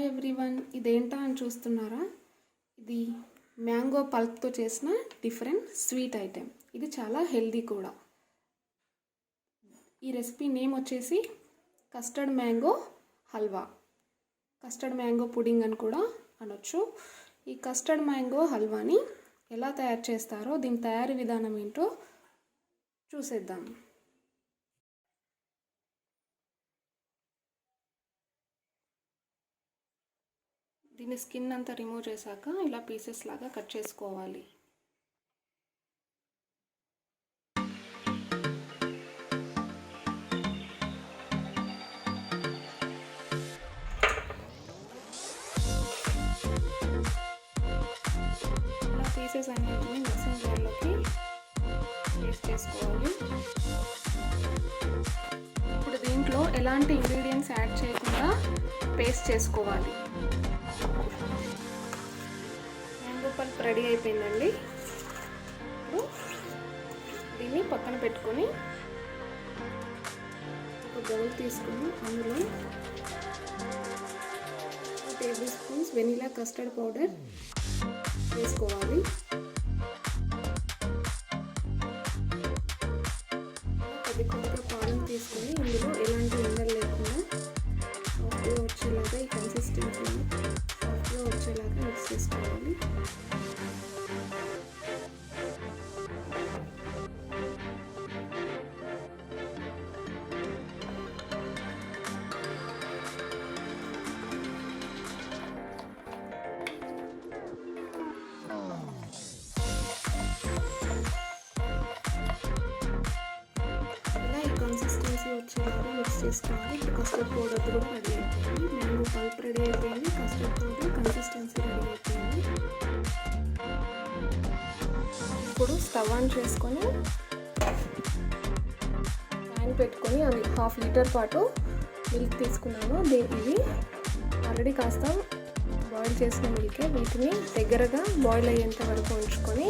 Hi everyone, ఇదేంటా అని చూస్తున్నారా? ఇది మ్యాంగో పల్ప్తో చేసిన డిఫరెంట్ స్వీట్ ఐటెం. ఇది చాలా హెల్దీ కూడా. ఈ రెసిపీ నేమ్ వచ్చేసి custard mango halwa, custard mango pudding అని కూడా అనొచ్చు. ఈ కస్టర్డ్ మ్యాంగో హల్వాని ఎలా తయారు చేస్తారో, దీని తయారీ విధానం ఏంటో చూసేద్దాం. దీని స్కిన్ అంతా రిమూవ్ చేశాక ఇలా పీసెస్ లాగా కట్ చేసుకోవాలి. ఇలా పీసెస్ అన్నిటిని మిక్సింగ్ జార్లోకి పేస్ట్ చేసుకోవాలి. ఇప్పుడు దీంట్లో ఎలాంటి ఇంగ్రీడియంట్స్ యాడ్ చేయకుండా పేస్ట్ చేసుకోవాలి. మ్యాంగో పల్ప్ రెడీ అయిపోయిందండి. ఇప్పుడు దీన్ని పక్కన పెట్టుకొని ఒక బౌల్ తీసుకొని అందులో 2 table spoons vanilla custard powder వేసుకోవాలి. కొద్దిగా పాలను తీసుకొని ఇందులో ఎలాంటి ఉండలు లేకుండా సాఫ్ట్గా వచ్చేలాగా, ఈ కన్సిస్టెన్సీ సాఫ్ట్గా వచ్చేలాగా మిక్స్ చేసుకోవాలి. కన్సిస్టెన్సీ వచ్చేలాగా మిక్స్ చేసుకోవాలి. ఇప్పుడు కస్టర్డ్ పౌడర్ కూడా రెడీ అయిపోయింది. మ్యాంగో పల్ప్ రెడీ అయిపోయింది, కస్టర్డ్ పౌడర్ కన్సిస్టెన్సీ రెడీ అయిపోయింది. ఇప్పుడు స్టవ్ ఆన్ చేసుకొని ప్యాన్ పెట్టుకొని అవి 1/2 లీటర్ పాటు మిల్క్ తీసుకున్నాను. ఇది ఆల్రెడీ కాస్త బాయిల్ చేసిన మిల్కే. వీటిని దగ్గరగా బాయిల్ అయ్యేంత వరకు ఉంచుకొని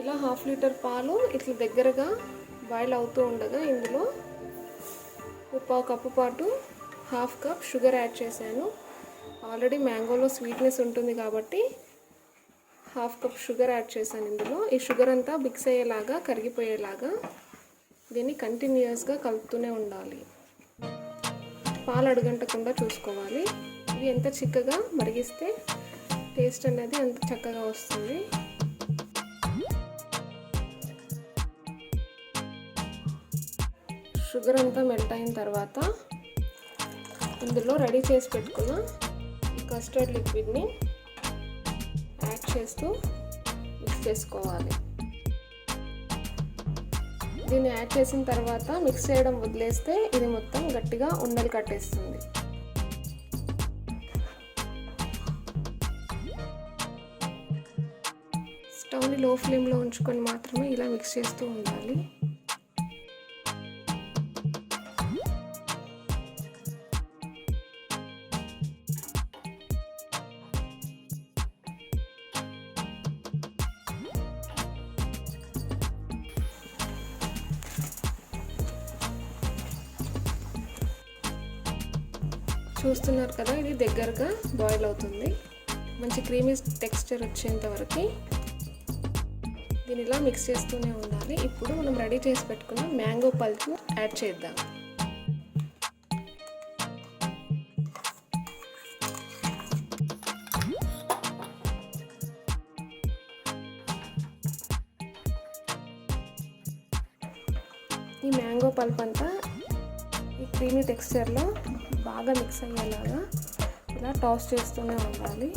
ఇలా 1/2 లీటర్ పాలు ఇట్లా దగ్గరగా బాయిల్ అవుతూ ఉండగా ఇందులో 1/4 కప్పు పాటు 1/2 కప్ షుగర్ యాడ్ చేశాను. ఆల్రెడీ మ్యాంగోలో స్వీట్నెస్ ఉంటుంది కాబట్టి 1/2 కప్ షుగర్ యాడ్ చేశాను ఇందులో. ఈ షుగర్ అంతా మిక్స్ అయ్యేలాగా, కరిగిపోయేలాగా దీన్ని కంటిన్యూస్గా కలుపుతూనే ఉండాలి. పాలు అడుగంటకుండా చూసుకోవాలి. ఇవి ఎంత చిక్కగా మరిగిస్తే టేస్ట్ అనేది అంత చక్కగా వస్తుంది. షుగర్ అంతా మెల్ట్ అయిన తర్వాత ఇందులో రెడీ చేసి పెట్టుకున్న ఈ కస్టర్డ్ లిక్విడ్ని యాడ్ చేస్తూ మిక్స్ చేసుకోవాలి. దీన్ని యాడ్ చేసిన తర్వాత మిక్స్ చేయడం వదిలేస్తే ఇది మొత్తం గట్టిగా ఉండలు కట్టేస్తుంది. స్టవ్ని లో ఫ్లేమ్లో ఉంచుకొని మాత్రమే ఇలా మిక్స్ చేస్తూ ఉండాలి. చూస్తున్నారు కదా, ఇది దగ్గరగా బాయిల్ అవుతుంది. మంచి క్రీమీ టెక్స్చర్ వచ్చేంత వరకు దీన్ని ఇలా మిక్స్ చేస్తూనే ఉండాలి. ఇప్పుడు మనం రెడీ చేసి పెట్టుకున్న మ్యాంగో పల్ప్ యాడ్ చేద్దాం. ఈ మ్యాంగో పల్ప్ అంతా ఈ క్రీమీ టెక్స్చర్లో బాగా మిక్స్ అయ్యేలాగా ఇలా టాస్ చేస్తూనే ఉండాలి.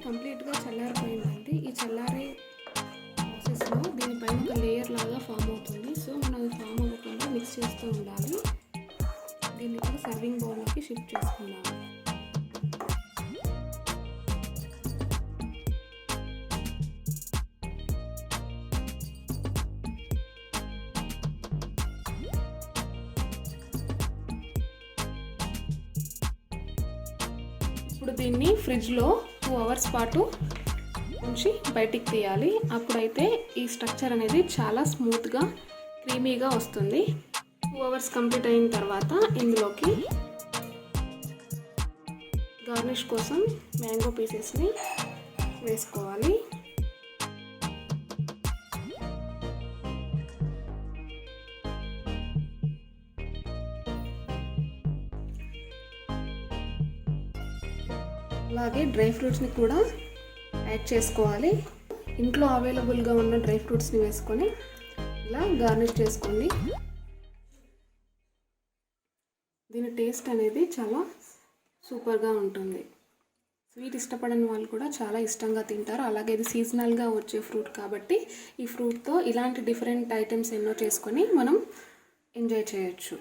కంప్లీట్గా చల్లారిపోయిందండి. ఈ చల్లారే ప్రాసెస్లో దీనిపైన ఒక లేయర్ లాగా ఫామ్ అవుతుంది. సో మనం అది ఫామ్ అవ్వకుండా మిక్స్ చేస్తూ ఉండాలి. దీన్ని ఇప్పుడు సర్వింగ్ బౌల్లోకి షిఫ్ట్ చేసుకుందాము. ఇప్పుడు దీన్ని ఫ్రిడ్జ్లో 2 అవర్స్ పాటు ఉంచి బయటికి తీయాలి. అప్పుడైతే ఈ స్ట్రక్చర్ అనేది చాలా స్మూత్గా క్రీమీగా వస్తుంది. 2 అవర్స్ కంప్లీట్ అయిన తర్వాత ఇందులోకి గార్నిష్ కోసం మ్యాంగో పీసెస్ని వేసుకోవాలి. అలాగే డ్రై ఫ్రూట్స్ని కూడా యాడ్ చేసుకోవాలి. ఇంట్లో అవైలబుల్గా ఉన్న డ్రై ఫ్రూట్స్ని వేసుకొని ఇలా గార్నిష్ చేసుకోండి. దీని టేస్ట్ అనేది చాలా సూపర్గా ఉంటుంది. స్వీట్ ఇష్టపడని వాళ్ళు కూడా చాలా ఇష్టంగా తింటారు. అలాగే ఇది సీజనల్గా వచ్చే ఫ్రూట్ కాబట్టి ఈ ఫ్రూట్తో ఇలాంటి డిఫరెంట్ ఐటమ్స్ ఎన్నో చేసుకొని మనం ఎంజాయ్ చేయొచ్చు.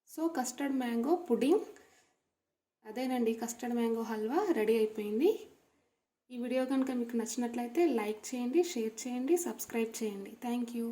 సో కస్టర్డ్ మ్యాంగో పుడింగ్, అదేనండి కస్టర్డ్ మ్యాంగో హల్వా రెడీ అయిపోయింది. ఈ వీడియో కనుక మీకు నచ్చినట్లయితే లైక్ చేయండి, షేర్ చేయండి, సబ్స్క్రైబ్ చేయండి. Thank you.